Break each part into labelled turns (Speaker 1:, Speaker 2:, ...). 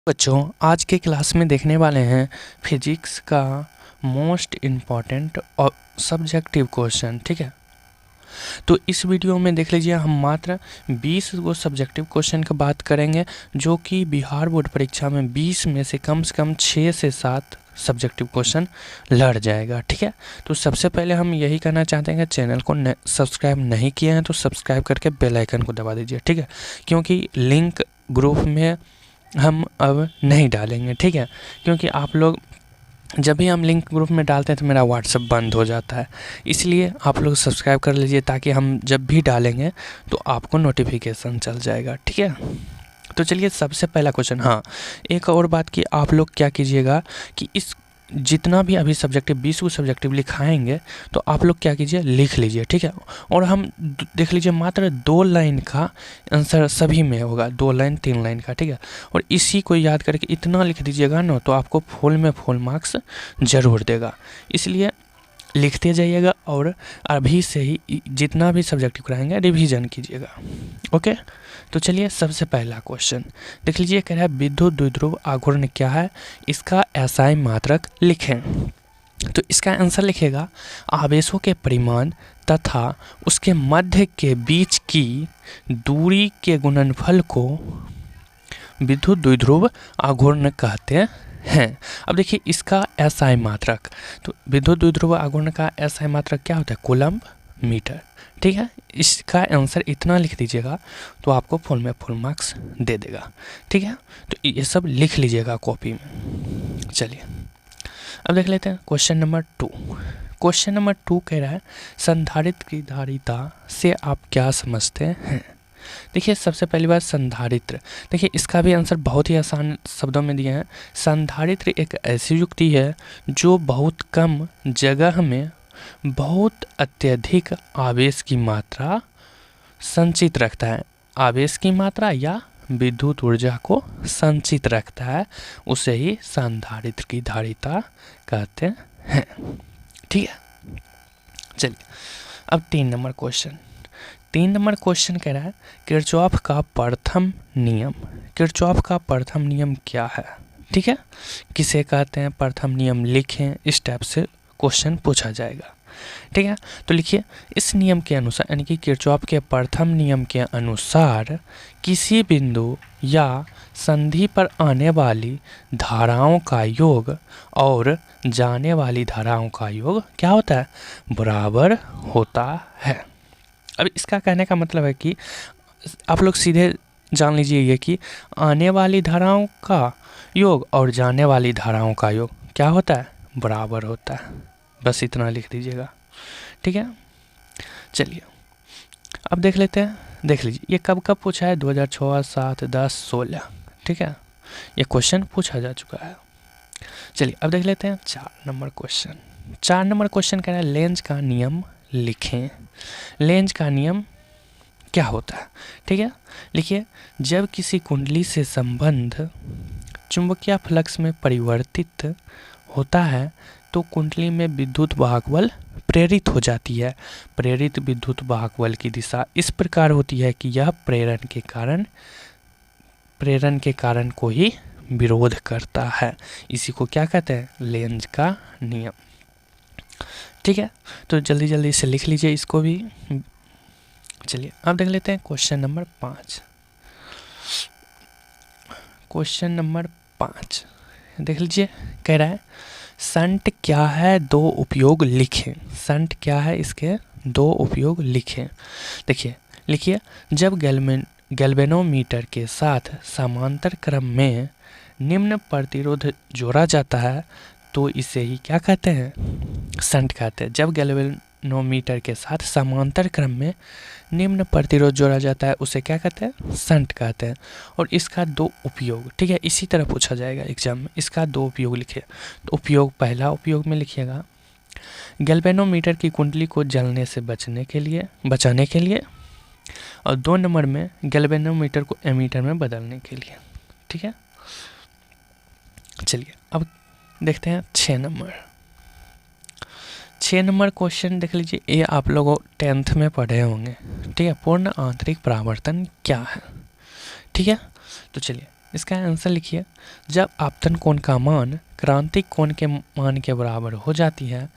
Speaker 1: बच्चों आज के क्लास में देखने वाले हैं फिजिक्स का मोस्ट इम्पॉर्टेंट और सब्जेक्टिव क्वेश्चन। ठीक है, तो इस वीडियो में देख लीजिए हम मात्र 20 गो सब्जेक्टिव क्वेश्चन की बात करेंगे जो कि बिहार बोर्ड परीक्षा में 20 में से कम 6 से 7 सब्जेक्टिव क्वेश्चन लड़ जाएगा। ठीक है, तो सबसे पहले हम यही कहना चाहते हैं कि चैनल को सब्सक्राइब नहीं किए हैं तो सब्सक्राइब करके बेल आइकन को दबा दीजिए। ठीक है, क्योंकि लिंक ग्रुप में हम अब नहीं डालेंगे। ठीक है, क्योंकि आप लोग जब भी हम लिंक ग्रुप में डालते हैं तो मेरा व्हाट्सएप बंद हो जाता है, इसलिए आप लोग सब्सक्राइब कर लीजिए ताकि हम जब भी डालेंगे तो आपको नोटिफिकेशन चल जाएगा। ठीक है, तो चलिए सबसे पहला क्वेश्चन। हाँ, एक और बात कि आप लोग क्या कीजिएगा कि इस जितना भी अभी सब्जेक्टिव 20 को सब्जेक्टिव लिखाएंगे तो आप लोग क्या कीजिए लिख लीजिए। ठीक है, और हम देख लीजिए मात्र 2 लाइन का आंसर सभी में होगा, 2 लाइन 3 लाइन का। ठीक है, और इसी को याद करके इतना लिख दीजिएगा ना तो आपको फुल में फुल मार्क्स ज़रूर देगा, इसलिए लिखते जाइएगा और अभी से ही जितना भी सब्जेक्टिव कराएंगे रिवीजन कीजिएगा। ओके, तो चलिए सबसे पहला क्वेश्चन देख लीजिए, कह रहा है विद्युत द्विध्रुव आघूर्ण क्या है, इसका एसआई मात्रक लिखें। तो इसका आंसर लिखेगा आवेशों के परिमाण तथा उसके मध्य के बीच की दूरी के गुणनफल को विद्युत द्विध्रुव आघूर्ण कहते हैं। अब देखिए इसका एसआई मात्रक, तो विद्युत द्विध्रुव आघूर्ण का एसआई मात्रक क्या होता है, कूलम्ब मीटर। ठीक है, इसका आंसर इतना लिख दीजिएगा तो आपको फुल में फुल मार्क्स दे देगा। ठीक है, तो ये सब लिख लीजिएगा कॉपी में। चलिए अब देख लेते हैं क्वेश्चन नंबर 2। क्वेश्चन नंबर 2 कह रहा है संधारित्र की धारिता से आप क्या समझते हैं। देखिए सबसे पहली बात संधारित्र, देखिए इसका भी आंसर बहुत ही आसान शब्दों में दिए हैं। संधारित्र एक ऐसी युक्ति है जो बहुत कम जगह में बहुत अत्यधिक आवेश की मात्रा संचित रखता है। आवेश की मात्रा या विद्युत ऊर्जा को संचित रखता है, उसे ही संधारित्र की धारिता कहते हैं। ठीक है, चलिए अब 3 नंबर क्वेश्चन। 3 नंबर क्वेश्चन कह रहा है किरचॉफ का प्रथम नियम। किरचॉफ का प्रथम नियम क्या है। ठीक है, किसे कहते हैं, प्रथम नियम लिखें, इस टाइप से क्वेश्चन पूछा जाएगा। ठीक है, तो लिखिए इस नियम के अनुसार यानी कि किरचॉफ के प्रथम नियम के अनुसार किसी बिंदु या संधि पर आने वाली धाराओं का योग और जाने वाली धाराओं का योग क्या होता है, बराबर होता है। अब इसका कहने का मतलब है कि आप लोग सीधे जान लीजिए ये कि आने वाली धाराओं का योग और जाने वाली धाराओं का योग क्या होता है, बराबर होता है। बस इतना लिख दीजिएगा। ठीक है, चलिए अब देख लेते हैं। देख लीजिए ये कब कब पूछा है, 2006, 7, 10, 16। ठीक है, ये क्वेश्चन पूछा जा चुका है। चलिए अब देख लेते हैं 4 नंबर क्वेश्चन। 4 नंबर क्वेश्चन कह रहा है लेंज का नियम लिखें। लेंज का नियम क्या होता है। ठीक है, लिखिए जब किसी कुंडली से संबंध चुंबकीय फ्लक्स में परिवर्तित होता है तो कुंडली में विद्युत वाहक बल प्रेरित हो जाती है। प्रेरित विद्युत वाहक बल की दिशा इस प्रकार होती है कि यह प्रेरण के कारण को ही विरोध करता है। इसी को क्या कहते हैं, लेंज का नियम। ठीक है, तो जल्दी जल्दी से लिख लीजिए इसको भी। चलिए अब देख लेते हैं क्वेश्चन नंबर 5। क्वेश्चन नंबर 5 देख लीजिए, कह रहा है संट क्या है, 2 उपयोग लिखें। संट क्या है, इसके 2 उपयोग लिखें। देखिए लिखिए जब गैल्वेनोमीटर के साथ समांतर क्रम में निम्न प्रतिरोध जोड़ा जाता है तो इसे ही क्या कहते हैं, संट कहते हैं। जब गैल्वेनोमीटर के साथ समांतर क्रम में निम्न प्रतिरोध जोड़ा जाता है उसे क्या कहते हैं, संट कहते हैं। और इसका 2 उपयोग, ठीक है, इसी तरह पूछा जाएगा एग्जाम में। इसका 2 उपयोग लिखिए। तो उपयोग, पहला उपयोग में लिखिएगा गैल्वेनोमीटर की कुंडली को जलने से बचाने के लिए, और 2 नंबर में गैल्वेनोमीटर को एमीटर में बदलने के लिए। ठीक है, चलिए अब देखते हैं 6 नंबर। 6 नंबर क्वेश्चन देख लीजिए, ये आप लोगों 10th में पढ़े होंगे। ठीक है, पूर्ण आंतरिक परावर्तन क्या है। ठीक है, तो चलिए इसका आंसर लिखिए, जब आपतन कोण का मान क्रांतिक कोण के मान के बराबर हो जाती है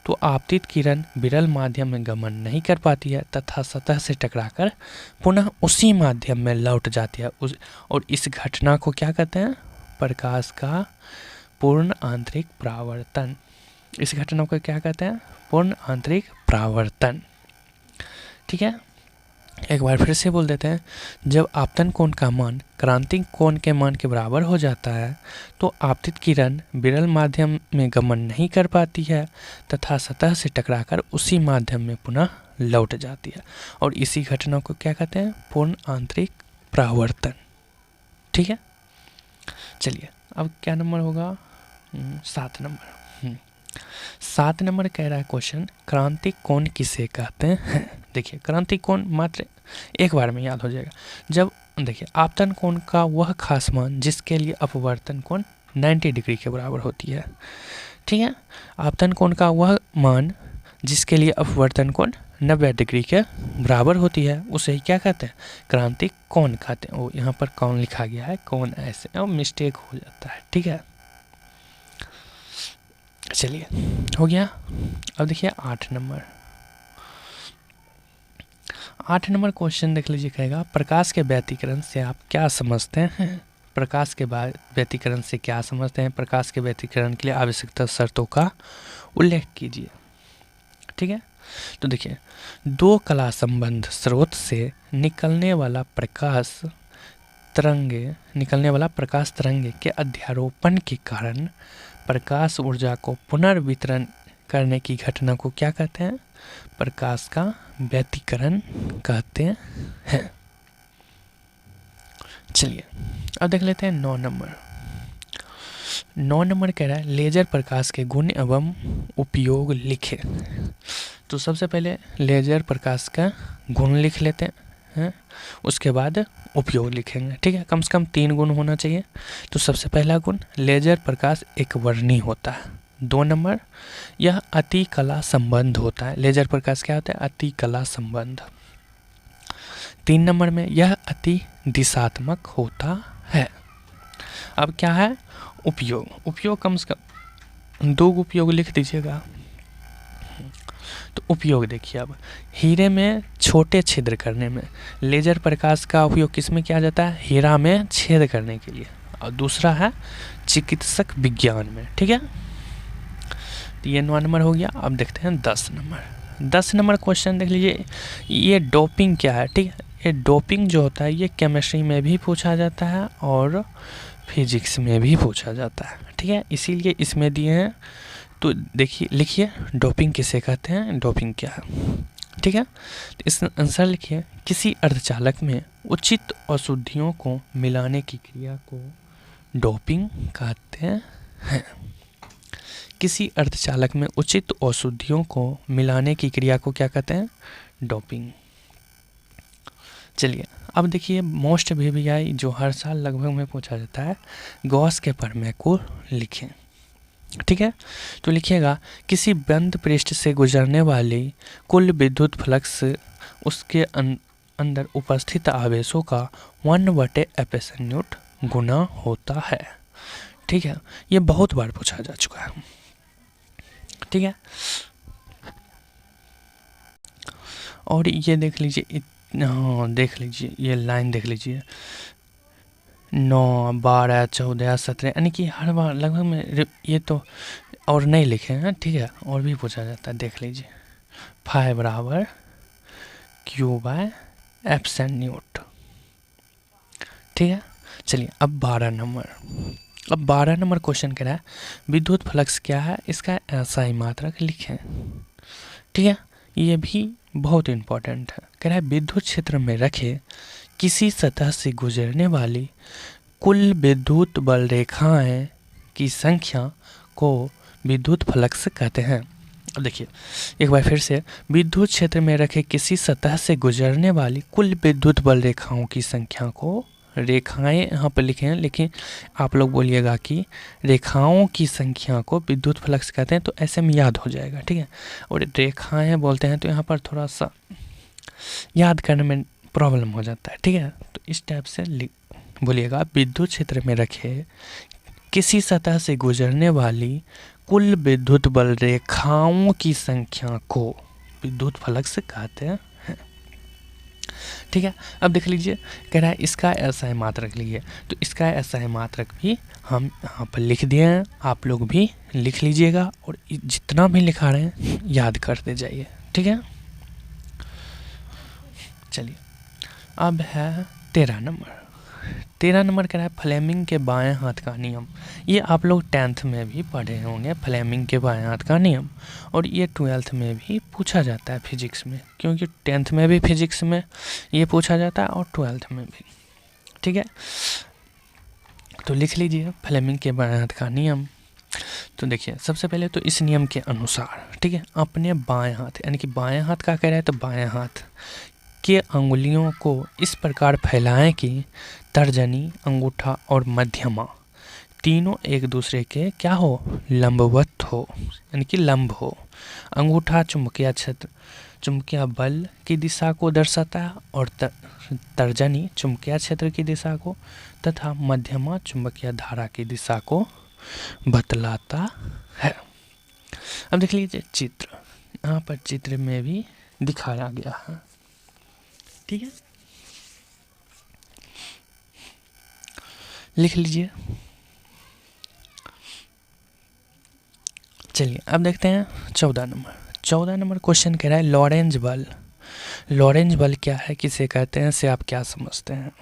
Speaker 1: तो आपतित किरण विरल माध्यम में गमन नहीं कर पाती है तथा सतह से टकराकर पुनः उसी माध्यम में लौट जाती है। और इस घटना को क्या कहते हैं? प्रकाश का पूर्ण आंतरिक परावर्तन। इस घटना को क्या कहते हैं? पूर्ण आंतरिक परावर्तन। ठीक है, एक बार फिर से बोल देते हैं, जब आपतन कोण का मान क्रांतिक कोण के मान के बराबर हो जाता है तो आपतित किरण विरल माध्यम में गमन नहीं कर पाती है तथा सतह से टकराकर उसी माध्यम में पुनः लौट जाती है। और इसी घटना को क्या कहते हैं? पूर्ण आंतरिक परावर्तन। ठीक है, चलिए अब क्या नंबर होगा? 7 नंबर। 7 नंबर कह रहा है क्वेश्चन, क्रांतिक कोण किसे कहते हैं? देखिए, क्रांतिक कोण मात्र एक बार में याद हो जाएगा। जब देखिए आपतन कोण का वह खास मान जिसके लिए अपवर्तन कोण 90 डिग्री के बराबर होती है। ठीक है, आपतन कोण का वह मान जिसके लिए अपवर्तन कोण 90 डिग्री के बराबर होती है उसे ही क्या कहते हैं? क्रांतिक कोण कहते हैं। वो यहाँ पर कौन लिखा गया है, कौन ऐसे और मिस्टेक हो जाता है। ठीक है, चलिए हो गया। अब देखिए 8 नंबर। 8 नंबर क्वेश्चन देख लीजिए, कहेगा प्रकाश के व्यतिकरण से आप क्या समझते हैं? प्रकाश के व्यतिकरण से क्या समझते हैं? प्रकाश के व्यतिकरण के लिए आवश्यक शर्तों का उल्लेख कीजिए। ठीक है, तो देखिए, दो कला संबंध स्रोत से निकलने वाला प्रकाश तरंगे के अध्यारोपण के कारण प्रकाश ऊर्जा को पुनर्वितरण करने की घटना को क्या कहते हैं? प्रकाश का व्यतिकरण कहते हैं। चलिए अब देख लेते हैं 9 नंबर। 9 नंबर कह रहा है लेजर प्रकाश के गुण एवं उपयोग लिखे। तो सबसे पहले लेजर प्रकाश का गुण लिख लेते हैं, उसके बाद उपयोग लिखेंगे। ठीक है, कम से कम 3 गुण होना चाहिए। तो सबसे पहला गुण, लेजर प्रकाश एक वर्णी होता है। 2 नंबर, यह अति कला संबंध होता है। लेजर प्रकाश क्या होता है? अति कला संबंध। 3 नंबर में यह अति दिशात्मक होता है। अब क्या है? उपयोग कम से कम 2 उपयोग लिख दीजिएगा। तो उपयोग देखिए, अब हीरे में छोटे छिद्र करने में लेजर प्रकाश का उपयोग किस में किया जाता है? हीरा में छेद करने के लिए। और दूसरा है चिकित्सक विज्ञान में। ठीक है, तो ये 9 नंबर हो गया। अब देखते हैं 10 नंबर। 10 नंबर क्वेश्चन देख लीजिए, ये डोपिंग क्या है? ठीक है, ये डोपिंग जो होता है ये केमिस्ट्री में भी पूछा जाता है और फिजिक्स में भी पूछा जाता है। ठीक है, इसीलिए इसमें दिए हैं। तो देखिए, लिखिए डोपिंग किसे कहते हैं, डोपिंग क्या है। ठीक है, तो इस आंसर लिखिए, किसी अर्धचालक में उचित अशुद्धियों को मिलाने की क्रिया को डोपिंग कहते हैं। किसी अर्धचालक में उचित अशुद्धियों को मिलाने की क्रिया को क्या कहते हैं? डोपिंग। चलिए अब देखिए मोस्ट VVI जो हर साल लगभग में पूछा जाता है, गॉस के प्रमेय को लिखें। ठीक है, तो लिखिएगा, किसी बंद पृष्ठ से गुजरने वाली कुल विद्युत फ्लक्स उसके अंदर उपस्थित आवेशों का 1/ε गुना होता है। ठीक है, ये बहुत बार पूछा जा चुका है। ठीक है, और ये देख लीजिए, हाँ देख लीजिए, ये लाइन देख लीजिए, 9, 12, 14, 17, यानी कि हर बार लगभग में ये तो और नहीं लिखे हैं। ठीक है, और भी पूछा जाता है, देख लीजिए, फाई बराबर Q/ε। ठीक है, चलिए अब 12 नंबर। अब 12 नंबर क्वेश्चन कह रहा है विद्युत फ्लक्स क्या है, इसका SI मात्रक लिखें। ठीक है, ये भी बहुत इंपॉर्टेंट है। कह रहा है विद्युत क्षेत्र में रखे किसी सतह से गुजरने वाली कुल विद्युत बल रेखाएं की संख्या को विद्युत फ्लक्स कहते हैं। अब देखिए एक बार फिर से, विद्युत क्षेत्र में रखे किसी सतह से गुजरने वाली कुल विद्युत बल रेखाओं की संख्या को, रेखाएं यहाँ पर लिखे हैं लेकिन आप लोग बोलिएगा कि रेखाओं की संख्या को विद्युत फ्लक्स कहते हैं, तो ऐसे में याद हो जाएगा। ठीक है, और रेखाएं बोलते हैं तो यहाँ पर थोड़ा सा याद करने में प्रॉब्लम हो जाता है। ठीक है, तो इस टाइप से बोलिएगा, विद्युत क्षेत्र में रखे किसी सतह से गुजरने वाली कुल विद्युत बल रेखाओं की संख्या को विद्युत फलक से कहते हैं। ठीक है, अब देख लीजिए, कह रहा है इसका SI मात्रक लिखिए, तो इसका SI मात्रक भी हम यहाँ पर लिख दिए हैं, आप लोग भी लिख लीजिएगा और जितना भी लिखा रहे हैं याद करते जाइए। ठीक है, चलिए अब है 13 नंबर। 13 नंबर कह रहा है फ्लेमिंग के बाएं हाथ का नियम। ये आप लोग 10th में भी पढ़े होंगे, फ्लेमिंग के बाएं हाथ का नियम, और ये 12th में भी पूछा जाता है फिजिक्स में, क्योंकि 10th में भी फिजिक्स में ये पूछा जाता है और 12th में भी। ठीक है, तो लिख लीजिए फ्लेमिंग के बाएं हाथ का नियम। तो देखिए, सबसे पहले तो इस नियम के अनुसार, ठीक है, अपने बाएं हाथ, यानी कि बाएं हाथ का कह रहा है तो बाएं हाथ के अंगुलियों को इस प्रकार फैलाएं कि तर्जनी, अंगूठा और मध्यमा तीनों एक दूसरे के क्या हो, लंबवत हो, यानी कि लंब हो। अंगूठा चुंबकीय क्षेत्र, चुंबकीय बल की दिशा को दर्शाता है और तर्जनी चुंबकीय क्षेत्र की दिशा को तथा मध्यमा चुंबकीय धारा की दिशा को बतलाता है। अब देख लीजिए चित्र, यहाँ पर चित्र में भी दिखाया गया है। ठीक है, लिख लीजिए। चलिए अब देखते हैं 14 नंबर। 14 नंबर क्वेश्चन कह रहा है लॉरेंज बल। लॉरेंज बल क्या है, किसे कहते हैं, से आप क्या समझते हैं?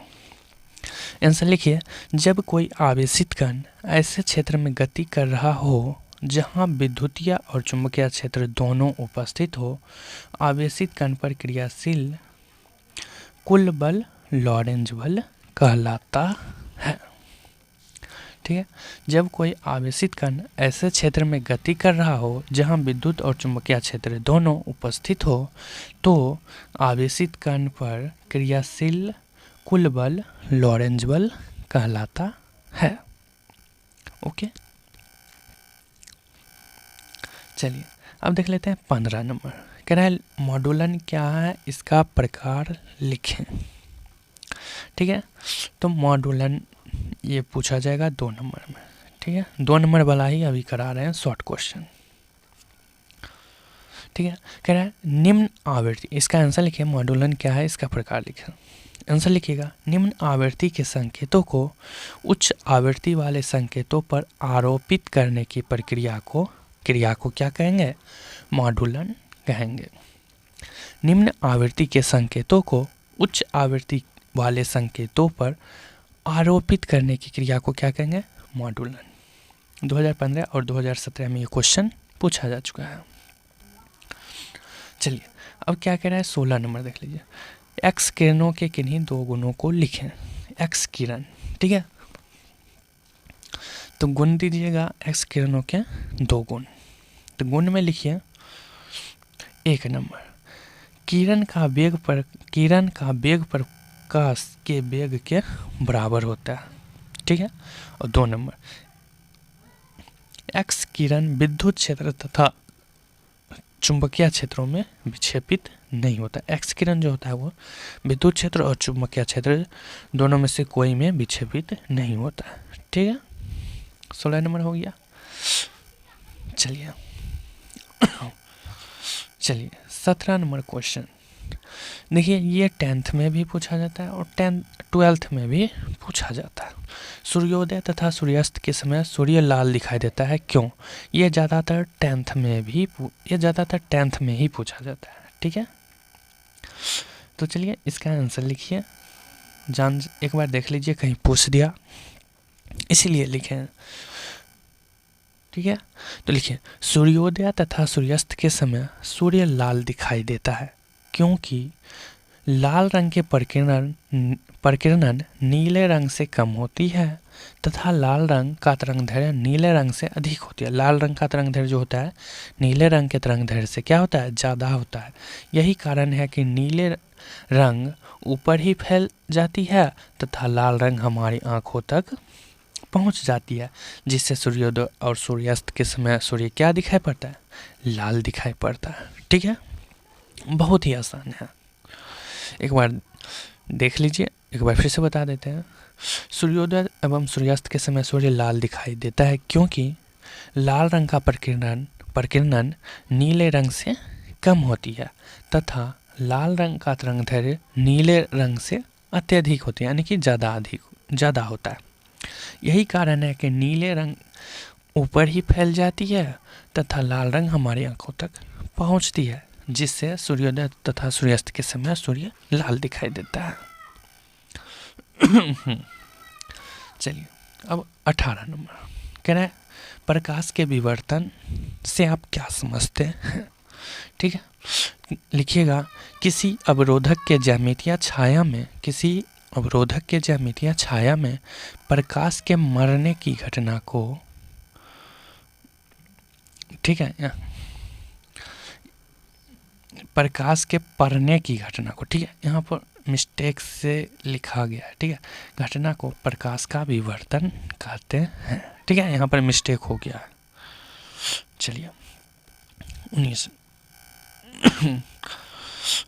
Speaker 1: आंसर लिखिए, जब कोई आवेशित कण ऐसे क्षेत्र में गति कर रहा हो जहां विद्युतीय और चुंबकीय क्षेत्र दोनों उपस्थित हो, आवेशित कण पर क्रियाशील कुल बल लॉरेंज बल कहलाता है। ठीक है, जब कोई आवेशित कण ऐसे क्षेत्र में गति कर रहा हो जहां विद्युत और चुंबकीय क्षेत्र दोनों उपस्थित हो, तो आवेशित कण पर क्रियाशील कुल बल लॉरेंज बल कहलाता है। ओके, चलिए अब देख लेते हैं 15 नंबर। कह रहा है मॉड्यूलन क्या है, इसका प्रकार लिखें। ठीक है, तो मॉड्यूलन ये पूछा जाएगा 2 नंबर में। ठीक है, 2 नंबर वाला ही अभी करा रहे हैं शॉर्ट क्वेश्चन। ठीक है, कह रहा है निम्न आवृत्ति, इसका आंसर लिखिए, मॉड्यूलन क्या है इसका प्रकार लिखें। आंसर लिखिएगा, निम्न आवृत्ति के संकेतों को उच्च आवृत्ति वाले संकेतों पर आरोपित करने की प्रक्रिया को क्या कहेंगे, मॉड्यूलन कहेंगे। निम्न आवृत्ति के संकेतों को उच्च आवृत्ति वाले संकेतों पर आरोपित करने की क्रिया को क्या कहेंगे, मॉड्यूलन। 2015 और 2017 में ये क्वेश्चन पूछा जा चुका है। चलिए अब क्या कह रहा है 16 नंबर देख लीजिए। एक्स किरणों के किन्हीं 2 गुणों को लिखें। एक्स किरण, ठीक है, तो गुण दीजिएगा एक्स किरणों के 2 गुण। तो गुण में लिखिए 1 नंबर, किरण का वेग प्रकाश के वेग के बराबर होता है। ठीक है, और 2 नंबर, एक्स किरण विद्युत क्षेत्र तथा चुंबकीय क्षेत्रों में विक्षेपित नहीं होता। एक्स किरण जो होता है वो विद्युत क्षेत्र और चुंबकीय क्षेत्र दोनों में से कोई में विक्षेपित नहीं होता है। ठीक है, 16 नंबर हो गया। चलिए 17 नंबर क्वेश्चन देखिए, ये 10th में भी पूछा जाता है और 12th में भी पूछा जाता है। सूर्योदय तथा सूर्यास्त के समय सूर्य लाल दिखाई देता है, क्यों? ये ज़्यादातर 10th में ही पूछा जाता है। ठीक है, तो चलिए इसका आंसर लिखिए, एक बार देख लीजिए कहीं पूछ दिया इसीलिए लिखें। ठीक है, तो लिखिए, सूर्योदय तथा सूर्यास्त के समय सूर्य लाल दिखाई देता है क्योंकि लाल रंग के प्रकीर्णन नीले रंग से कम होती है तथा लाल रंग का तरंगदैर्घ्य नीले रंग से अधिक होती है। लाल रंग का तरंगदैर्घ्य जो होता है नीले रंग के तरंगदैर्घ्य से क्या होता है, ज़्यादा होता है। यही कारण है कि नीले रंग ऊपर ही फैल जाती है तथा लाल रंग हमारी आँखों तक पहुँच जाती है, जिससे सूर्योदय और सूर्यास्त के समय सूर्य क्या दिखाई पड़ता है, लाल दिखाई पड़ता है। ठीक है, बहुत ही आसान है, एक बार देख लीजिए, एक बार फिर से बता देते हैं। सूर्योदय एवं सूर्यास्त के समय सूर्य लाल दिखाई देता है क्योंकि लाल रंग का प्रकीर्णन नीले रंग से कम होती है तथा लाल रंग का तरंगदैर्घ्य नीले रंग से अत्यधिक होती है, यानी कि ज़्यादा होता है। यही कारण है कि नीले रंग ऊपर ही फैल जाती है तथा लाल रंग हमारी आंखों तक पहुंचती है, जिससे सूर्योदय तथा सूर्यास्त के समय सूर्य लाल दिखाई देता है। चलिए अब 18 नंबर कह रहा है प्रकाश के विवर्तन से आप क्या समझते हैं। ठीक है, लिखिएगा किसी अवरोधक के ज्यामितीय छाया में प्रकाश के मरने की घटना को, ठीक है, प्रकाश के पड़ने की घटना को, ठीक है, यहाँ पर मिस्टेक से लिखा गया है। ठीक है, घटना को प्रकाश का विवर्तन कहते हैं। ठीक है, यहाँ पर मिस्टेक हो गया है। चलिए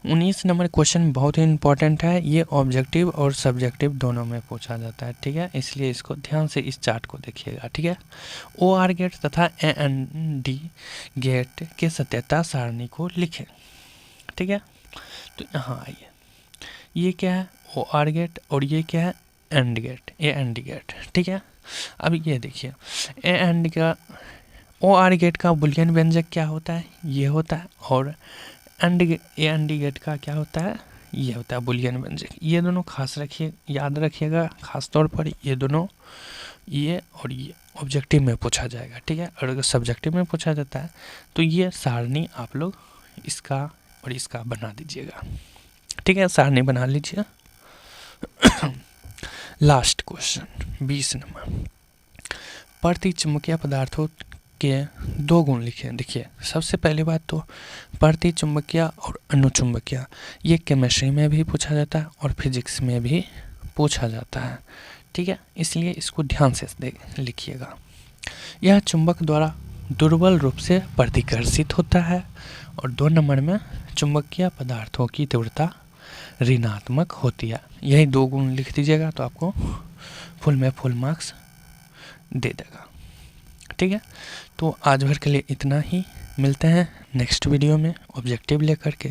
Speaker 1: 19 नंबर क्वेश्चन बहुत ही इम्पोर्टेंट है। ये ऑब्जेक्टिव और सब्जेक्टिव दोनों में पूछा जाता है। ठीक है, इसलिए इसको ध्यान से इस चार्ट को देखिएगा। ठीक है, OR गेट तथा AND गेट के सत्यता सारणी को लिखें। ठीक है, तो यहाँ आइए, ये क्या है OR गेट और ये क्या है AND गेट। ठीक है, अब ये देखिए OR गेट का बुलियन व्यंजक क्या होता है, ये होता है, और AND गेट का क्या होता है, ये होता है बुलियन व्यंजक। ये दोनों याद रखिएगा खास तौर पर, ये दोनों ये और ये ऑब्जेक्टिव में पूछा जाएगा। ठीक है, और अगर सब्जेक्टिव में पूछा जाता है तो ये सारणी आप लोग इसका और इसका बना दीजिएगा। ठीक है, सारणी बना लीजिए। लास्ट क्वेश्चन 20 नंबर, प्रतिचुंबकीय पदार्थों के 2 गुण लिखें। देखिए सबसे पहली बात तो प्रतिचुंबकीय और अनुचुंबकीय, ये केमिस्ट्री में भी पूछा जाता है और फिजिक्स में भी पूछा जाता है। ठीक है, इसलिए इसको ध्यान से लिखिएगा। यह चुंबक द्वारा दुर्बल रूप से प्रतिकर्षित होता है, और 2 नंबर में चुंबकीय पदार्थों की तीव्रता ऋणात्मक होती है। यही 2 गुण लिख दीजिएगा तो आपको फुल में फुल मार्क्स दे देगा। ठीक है, तो आज भर के लिए इतना ही। मिलते हैं नेक्स्ट वीडियो में ऑब्जेक्टिव लेकर के।